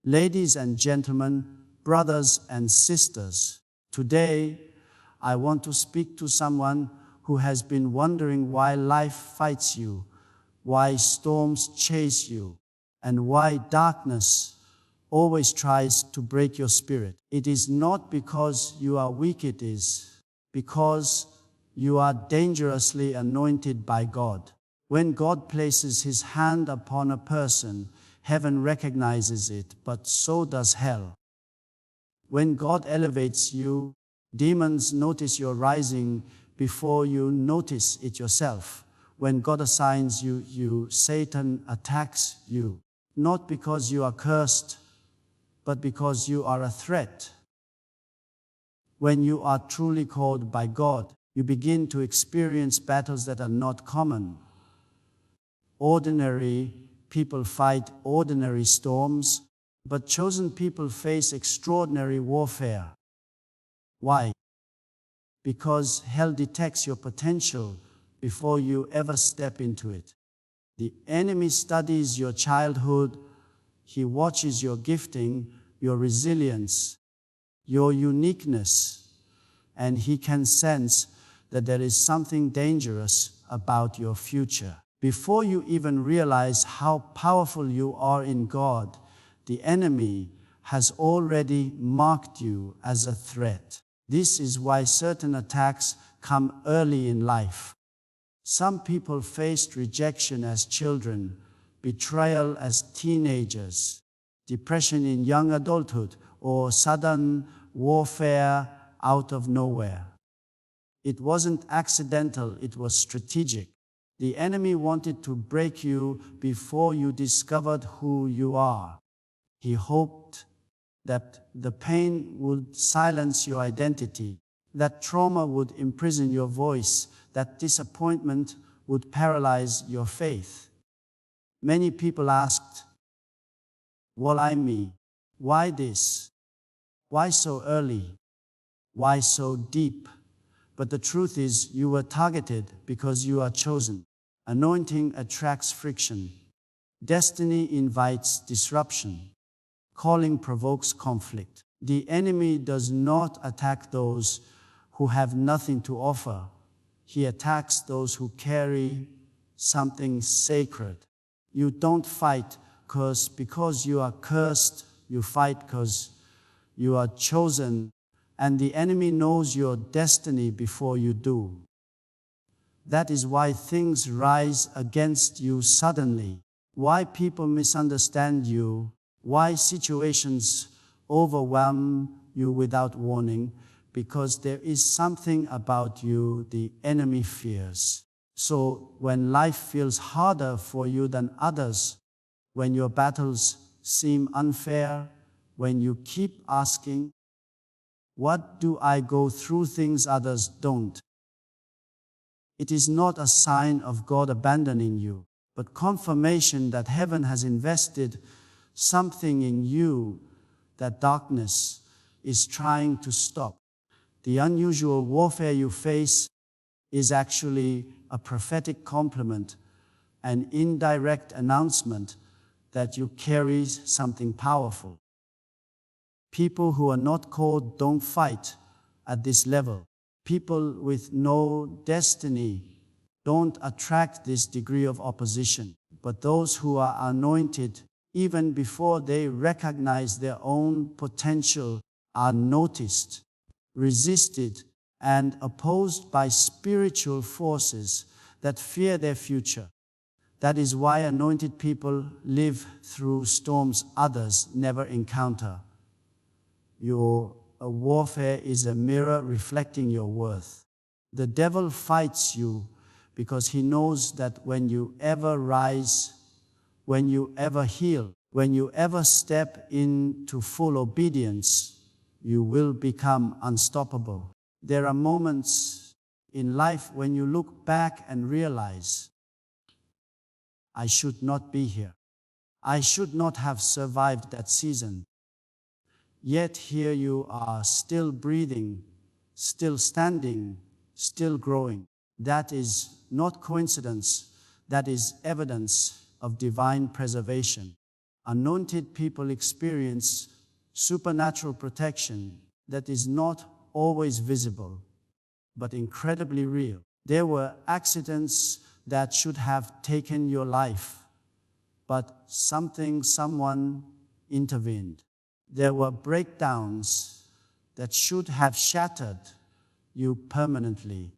Ladies and gentlemen, brothers and sisters, today I want to speak to someone who has been wondering why life fights you, why storms chase you, and why darkness always tries to break your spirit. It is not because you are weak, it is because you are dangerously anointed by God. When God places His hand upon a person, heaven recognizes it, but so does hell. When God elevates you, demons notice your rising before you notice it yourself. When God assigns you, Satan attacks you, not because you are cursed, but because you are a threat. When you are truly called by God, you begin to experience battles that are not common. Ordinary people fight ordinary storms, but chosen people face extraordinary warfare. Why? Because hell detects your potential before you ever step into it. The enemy studies your childhood. He watches your gifting, your resilience, your uniqueness, and he can sense that there is something dangerous about your future. Before you even realize how powerful you are in God, the enemy has already marked you as a threat. This is why certain attacks come early in life. Some people faced rejection as children, betrayal as teenagers, depression in young adulthood, or sudden warfare out of nowhere. It wasn't accidental, it was strategic. The enemy wanted to break you before you discovered who you are. He hoped that the pain would silence your identity, that trauma would imprison your voice, that disappointment would paralyze your faith. Many people asked, "Why me? Why this? Why so early? Why so deep?" But the truth is, you were targeted because you are chosen. Anointing attracts friction. Destiny invites disruption. Calling provokes conflict. The enemy does not attack those who have nothing to offer. He attacks those who carry something sacred. You don't fight because you are cursed. You fight because you are chosen, and the enemy knows your destiny before you do. That is why things rise against you suddenly, why people misunderstand you, why situations overwhelm you without warning, because there is something about you the enemy fears. So when life feels harder for you than others, when your battles seem unfair, when you keep asking, "What do I go through things others don't?" it is not a sign of God abandoning you, but confirmation that heaven has invested something in you that darkness is trying to stop. The unusual warfare you face is actually a prophetic compliment, an indirect announcement that you carry something powerful. People who are not called don't fight at this level. People with no destiny don't attract this degree of opposition. But those who are anointed, even before they recognize their own potential, are noticed, resisted, and opposed by spiritual forces that fear their future. That is why anointed people live through storms others never encounter. Your warfare is a mirror reflecting your worth. The devil fights you because he knows that when you ever rise, when you ever heal, when you ever step into full obedience, you will become unstoppable. There are moments in life when you look back and realize, "I should not be here. I should not have survived that season." Yet here you are, still breathing, still standing, still growing. That is not coincidence. That is evidence of divine preservation. Anointed people experience supernatural protection that is not always visible, but incredibly real. There were accidents that should have taken your life, but someone intervened. There were breakdowns that should have shattered you permanently,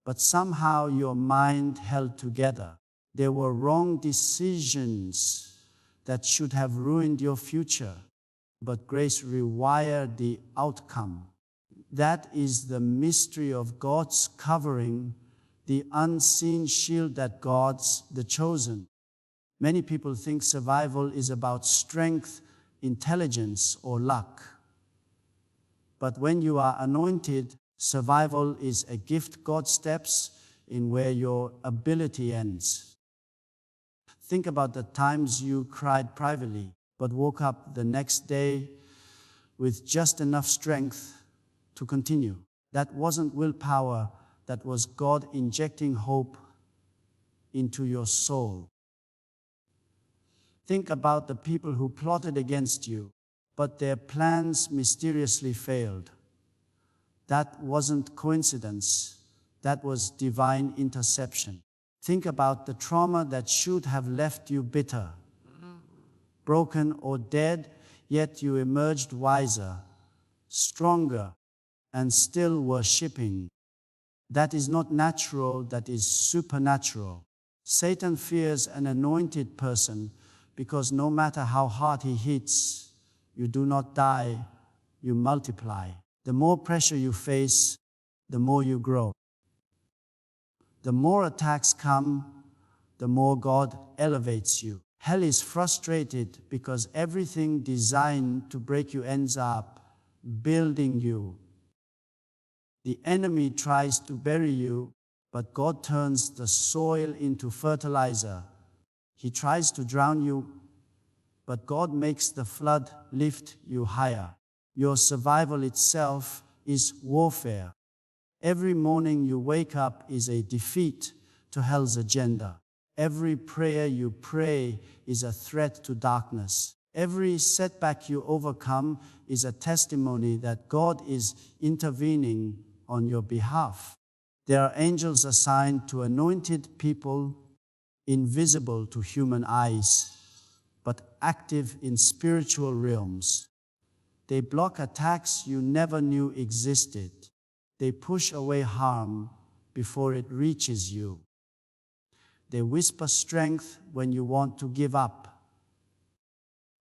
but somehow your mind held together. There were wrong decisions that should have ruined your future, but grace rewired the outcome. That is the mystery of God's covering, the unseen shield that guards the chosen. Many people think survival is about strength, intelligence, or luck. But when you are anointed, survival is a gift God steps in where your ability ends. Think about the times you cried privately, but woke up the next day with just enough strength to continue. That wasn't willpower, that was God injecting hope into your soul. Think about the people who plotted against you, but their plans mysteriously failed. That wasn't coincidence, that was divine interception. Think about the trauma that should have left you bitter, broken, or dead, yet you emerged wiser, stronger, and still worshiping. That is not natural, that is supernatural. Satan fears an anointed person because no matter how hard he hits, you do not die, you multiply. The more pressure you face, the more you grow. The more attacks come, the more God elevates you. Hell is frustrated because everything designed to break you ends up building you. The enemy tries to bury you, but God turns the soil into fertilizer. He tries to drown you, but God makes the flood lift you higher. Your survival itself is warfare. Every morning you wake up is a defeat to hell's agenda. Every prayer you pray is a threat to darkness. Every setback you overcome is a testimony that God is intervening on your behalf. There are angels assigned to anointed people, invisible to human eyes, but active in spiritual realms. They block attacks you never knew existed. They push away harm before it reaches you. They whisper strength when you want to give up.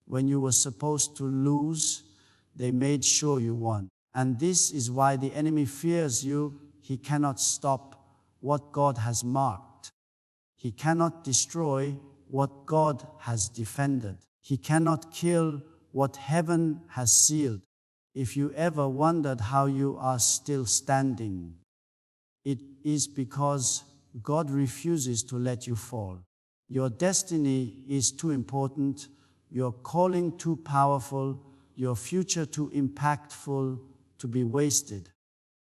When you were supposed to lose, they made sure you won. And this is why the enemy fears you. He cannot stop what God has marked. He cannot destroy what God has defended. He cannot kill what heaven has sealed. If you ever wondered how you are still standing, it is because God refuses to let you fall. Your destiny is too important, your calling too powerful, your future too impactful to be wasted.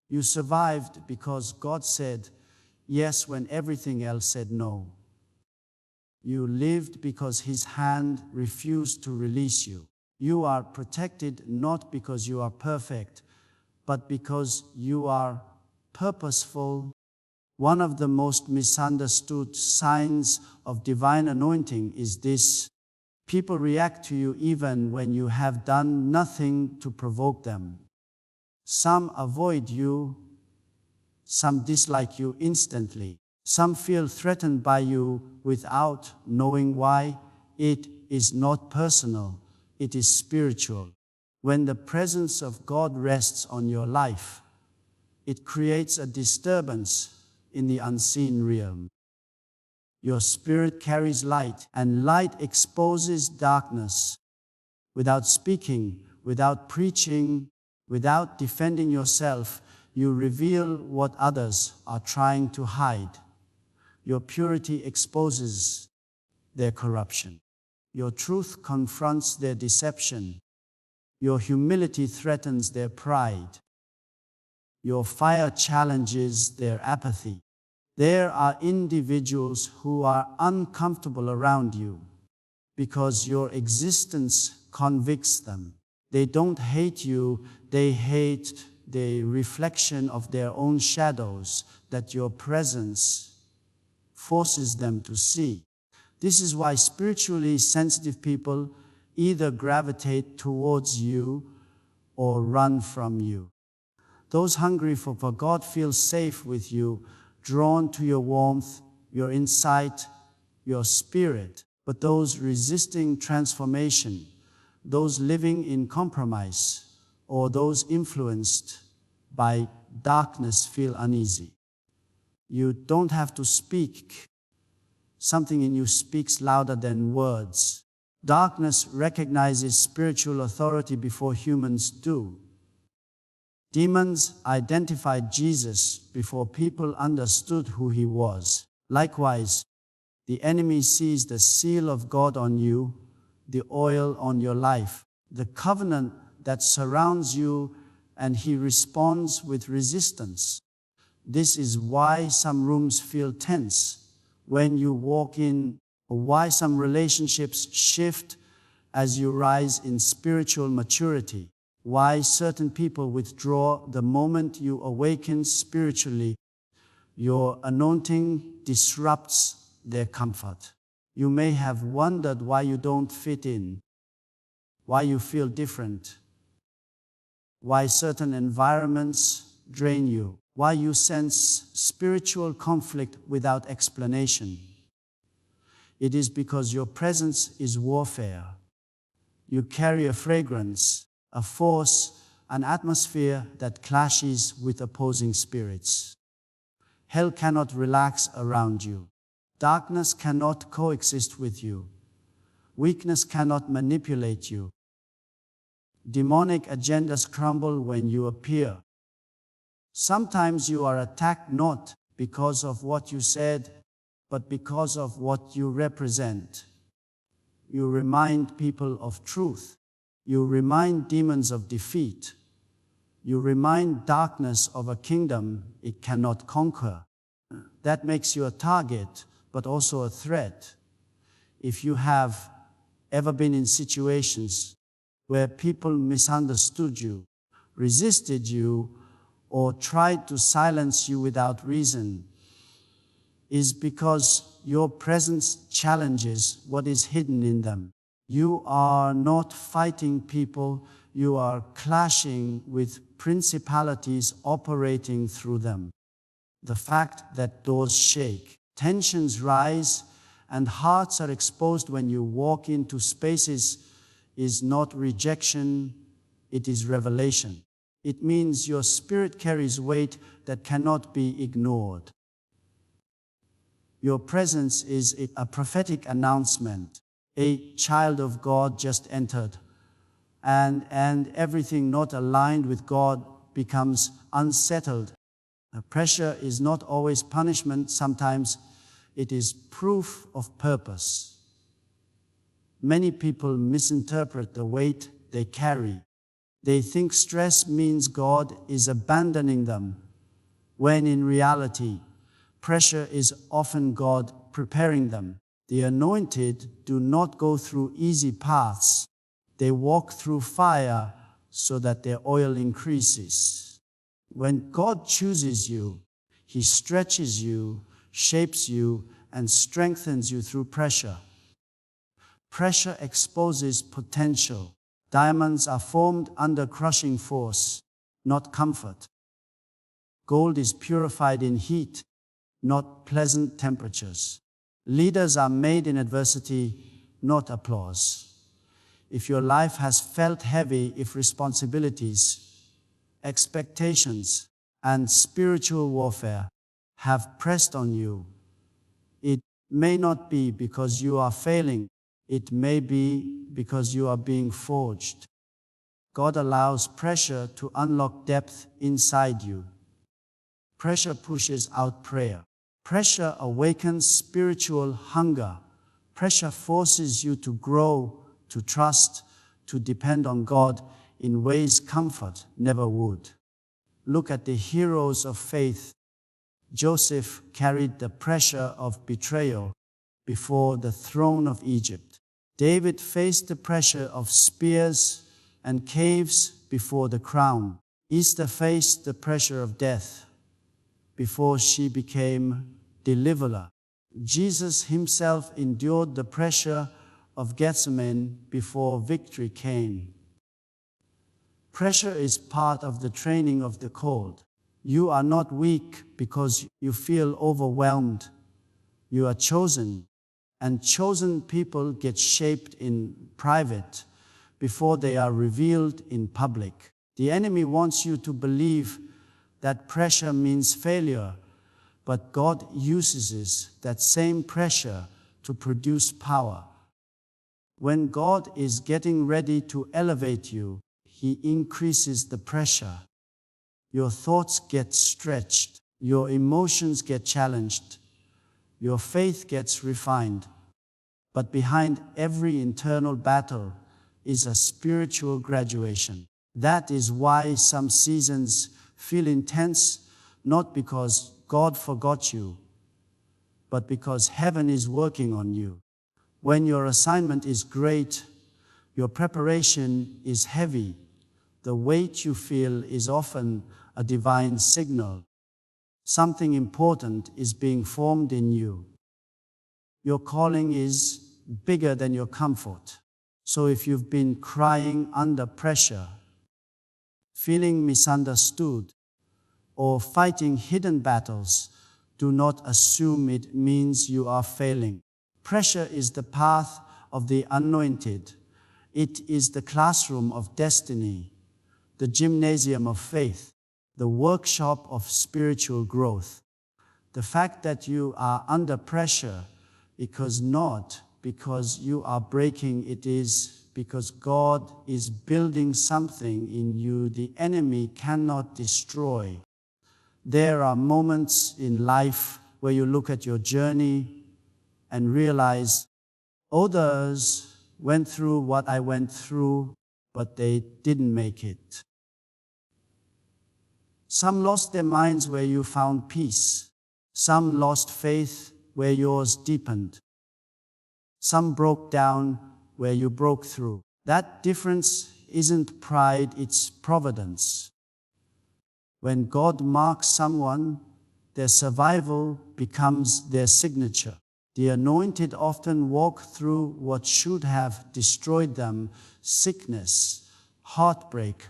You survived because God said yes when everything else said no. You lived because His hand refused to release you. You are protected not because you are perfect, but because you are purposeful. One of the most misunderstood signs of divine anointing is this: people react to you even when you have done nothing to provoke them. Some avoid you, some dislike you instantly, some feel threatened by you without knowing why. It is not personal, it is spiritual. When the presence of God rests on your life, it creates a disturbance in the unseen realm. Your spirit carries light, and light exposes darkness. Without speaking, without preaching, without defending yourself, you reveal what others are trying to hide. Your purity exposes their corruption. Your truth confronts their deception. Your humility threatens their pride. Your fire challenges their apathy. There are individuals who are uncomfortable around you. because your existence convicts them. They don't hate you, they hate the reflection of their own shadows that your presence forces them to see. This is why spiritually sensitive people either gravitate towards you or run from you. Those hungry for God feel safe with you, drawn to your warmth, your insight, your spirit. But those resisting transformation, those living in compromise, or those influenced by darkness feel uneasy. You don't have to speak. Something in you speaks louder than words. Darkness recognizes spiritual authority before humans do. Demons identified Jesus before people understood who he was. Likewise, the enemy sees the seal of God on you, the oil on your life, the covenant that surrounds you, and he responds with resistance. This is why some rooms feel tense when you walk in, or why some relationships shift as you rise in spiritual maturity, why certain people withdraw the moment you awaken spiritually. Your anointing disrupts their comfort. You may have wondered why you don't fit in, why you feel different, why certain environments drain you, why you sense spiritual conflict without explanation. It is because your presence is warfare. You carry a fragrance, a force, an atmosphere that clashes with opposing spirits. Hell cannot relax around you. Darkness cannot coexist with you. Weakness cannot manipulate you. Demonic agendas crumble when you appear. Sometimes you are attacked not because of what you said, but because of what you represent. You remind people of truth. You remind demons of defeat. You remind darkness of a kingdom it cannot conquer. That makes you a target, but also a threat. If you have ever been in situations where people misunderstood you, resisted you, or tried to silence you without reason, is because your presence challenges what is hidden in them. You are not fighting people, you are clashing with principalities operating through them. The fact that doors shake, tensions rise, and hearts are exposed when you walk into spaces is not rejection, it is revelation. It means your spirit carries weight that cannot be ignored. Your presence is a prophetic announcement. A child of God just entered, and everything not aligned with God becomes unsettled. Pressure is not always punishment, sometimes it is proof of purpose. Many people misinterpret the weight they carry. They think stress means God is abandoning them, when in reality, pressure is often God preparing them. The anointed do not go through easy paths. They walk through fire so that their oil increases. When God chooses you, he stretches you, shapes you, and strengthens you through pressure. Pressure exposes potential. Diamonds are formed under crushing force, not comfort. Gold is purified in heat, not pleasant temperatures. Leaders are made in adversity, not applause. If your life has felt heavy, if responsibilities, expectations, and spiritual warfare have pressed on you, it may not be because you are failing. It may be because you are being forged. God allows pressure to unlock depth inside you. Pressure pushes out prayer. Pressure awakens spiritual hunger. Pressure forces you to grow, to trust, to depend on God in ways comfort never would. Look at the heroes of faith. Joseph carried the pressure of betrayal before the throne of Egypt. David faced the pressure of spears and caves before the crown. Esther faced the pressure of death before she became deliverer. Jesus himself endured the pressure of Gethsemane before victory came. Pressure is part of the training of the called. You are not weak because you feel overwhelmed. You are chosen, and chosen people get shaped in private before they are revealed in public. The enemy wants you to believe that pressure means failure, but God uses that same pressure to produce power. When God is getting ready to elevate you, He increases the pressure. Your thoughts get stretched, your emotions get challenged, your faith gets refined. But behind every internal battle is a spiritual graduation. That is why some seasons feel intense, not because God forgot you, but because heaven is working on you. When your assignment is great, your preparation is heavy. The weight you feel is often a divine signal. Something important is being formed in you. Your calling is bigger than your comfort. So if you've been crying under pressure, feeling misunderstood, or fighting hidden battles, do not assume it means you are failing. Pressure is the path of the anointed. It is the classroom of destiny, the gymnasium of faith, the workshop of spiritual growth. The fact that you are under pressure not because you are breaking, it is because God is building something in you the enemy cannot destroy. There are moments in life where you look at your journey and realize, others went through what I went through, but they didn't make it. Some lost their minds where you found peace. Some lost faith where yours deepened. Some broke down where you broke through. That difference isn't pride, it's providence. When God marks someone, their survival becomes their signature. The anointed often walk through what should have destroyed them: sickness, heartbreak,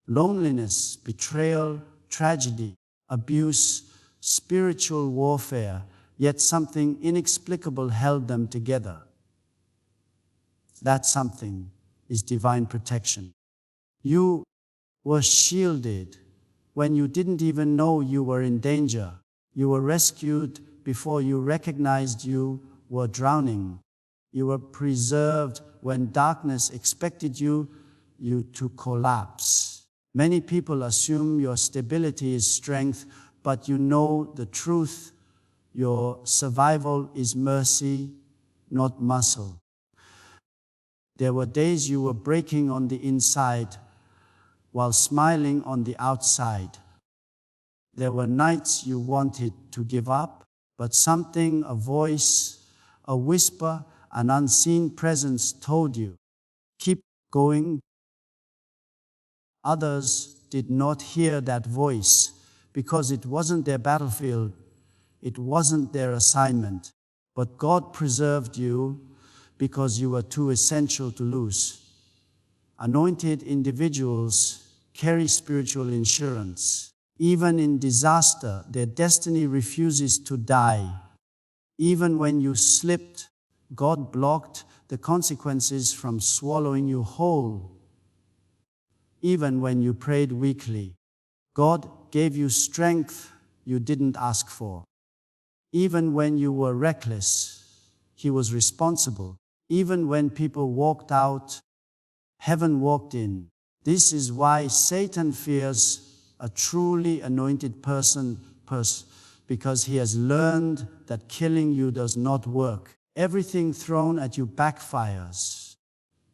loneliness, betrayal, tragedy, abuse, spiritual warfare, yet something inexplicable held them together. That something is divine protection. You were shielded when you didn't even know you were in danger. You were rescued before you recognized you were drowning. You were preserved when darkness expected you to collapse. Many people assume your stability is strength, but you know the truth. Your survival is mercy, not muscle. There were days you were breaking on the inside while smiling on the outside. There were nights you wanted to give up, but something, a voice, a whisper, an unseen presence told you, keep going. Others did not hear that voice because it wasn't their battlefield, it wasn't their assignment. But God preserved you because you were too essential to lose. Anointed individuals carry spiritual insurance. Even in disaster, their destiny refuses to die. Even when you slipped, God blocked the consequences from swallowing you whole. Even when you prayed weakly, God gave you strength you didn't ask for. Even when you were reckless, He was responsible. Even when people walked out, heaven walked in. This is why Satan fears a truly anointed person, because he has learned that killing you does not work. Everything thrown at you backfires.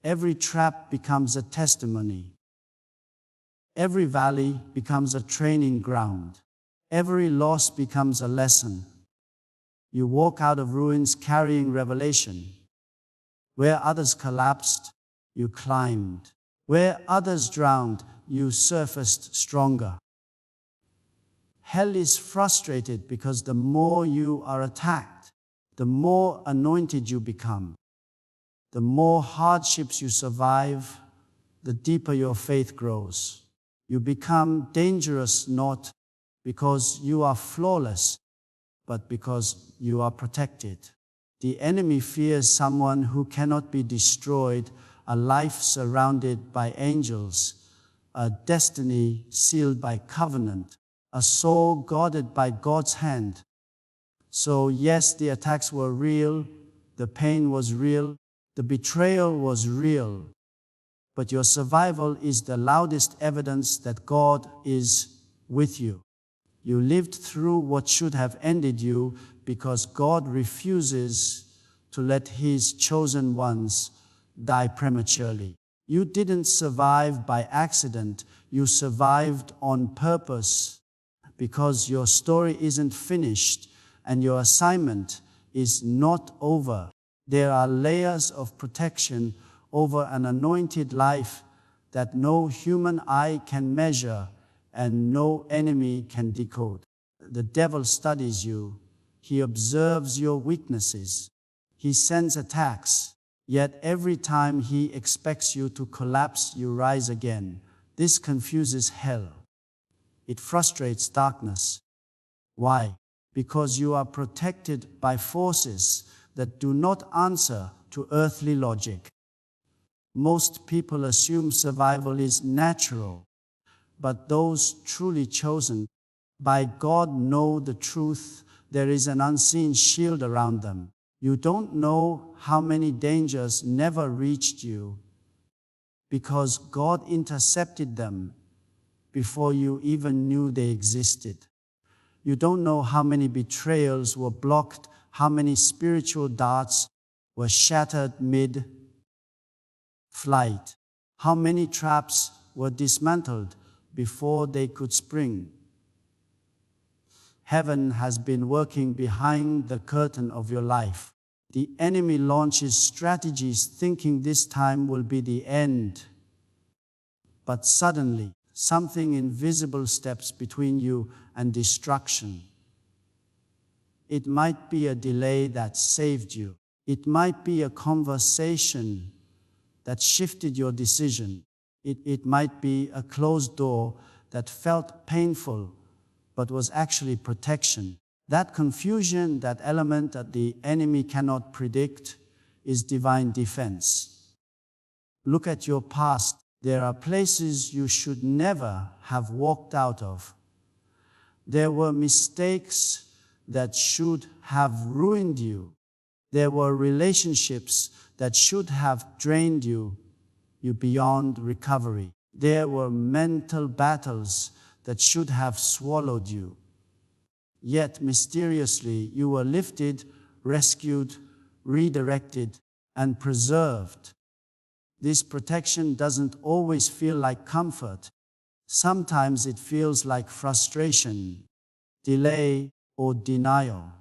Every trap becomes a testimony. Every valley becomes a training ground. Every loss becomes a lesson. You walk out of ruins carrying revelation. Where others collapsed, you climbed. Where others drowned, you surfaced stronger. Hell is frustrated because the more you are attacked, the more anointed you become. The more hardships you survive, the deeper your faith grows. You become dangerous not because you are flawless, but because you are protected. The enemy fears someone who cannot be destroyed, a life surrounded by angels, a destiny sealed by covenant, a soul guarded by God's hand. So yes, the attacks were real, the pain was real, the betrayal was real, but your survival is the loudest evidence that God is with you. You lived through what should have ended you because God refuses to let His chosen ones die prematurely. You didn't survive by accident, you survived on purpose because your story isn't finished and your assignment is not over. There are layers of protection over an anointed life that no human eye can measure and no enemy can decode. The devil studies you. He observes your weaknesses. He sends attacks. Yet every time he expects you to collapse, you rise again. This confuses hell. It frustrates darkness. Why? Because you are protected by forces that do not answer to earthly logic. Most people assume survival is natural, but those truly chosen by God know the truth. There is an unseen shield around them. You don't know how many dangers never reached you because God intercepted them before you even knew they existed. You don't know how many betrayals were blocked, how many spiritual darts were shattered mid-flight, how many traps were dismantled before they could spring. Heaven has been working behind the curtain of your life. The enemy launches strategies thinking this time will be the end. But suddenly, something invisible steps between you and destruction. It might be a delay that saved you. It might be a conversation that shifted your decision. It might be a closed door that felt painful but was actually protection. That confusion, that element that the enemy cannot predict, is divine defense. Look at your past. There are places you should never have walked out of. There were mistakes that should have ruined you. There were relationships that should have drained you beyond recovery. There were mental battles that should have swallowed you. Yet mysteriously you were lifted, rescued, redirected, and preserved. This protection doesn't always feel like comfort. Sometimes it feels like frustration, delay, or denial.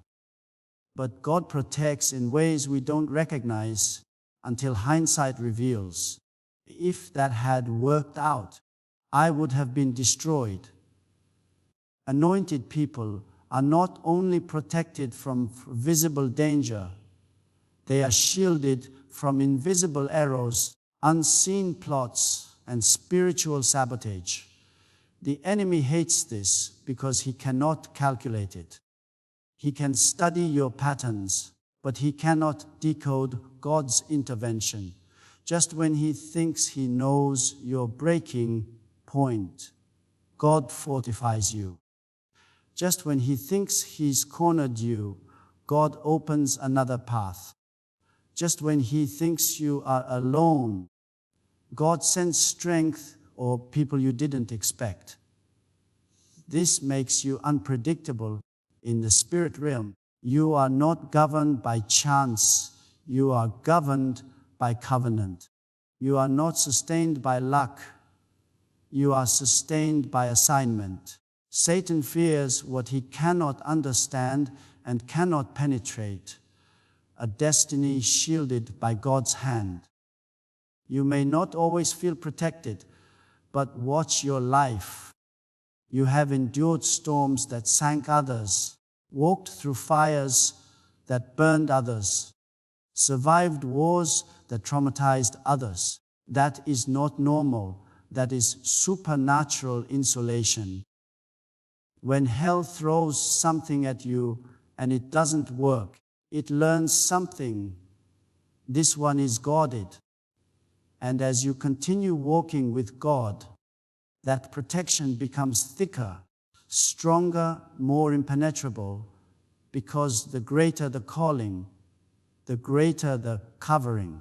But God protects in ways we don't recognize until hindsight reveals. If that had worked out, I would have been destroyed. Anointed people are not only protected from visible danger, they are shielded from invisible arrows, unseen plots, and spiritual sabotage. The enemy hates this because he cannot calculate it. He can study your patterns, but he cannot decode God's intervention. Just when he thinks he knows your breaking point, God fortifies you. Just when he thinks he's cornered you, God opens another path. Just when he thinks you are alone, God sends strength or people you didn't expect. This makes you unpredictable in the spirit realm. You are not governed by chance. You are governed by covenant. You are not sustained by luck. You are sustained by assignment. Satan fears what he cannot understand and cannot penetrate. a destiny shielded by God's hand. You may not always feel protected, but watch your life. You have endured storms that sank others, walked through fires that burned others, survived wars that traumatized others. That is not normal. That is supernatural insulation. When hell throws something at you and it doesn't work, it learns something. This one is guarded. And as you continue walking with God, that protection becomes thicker, stronger, more impenetrable, because the greater the calling, the greater the covering.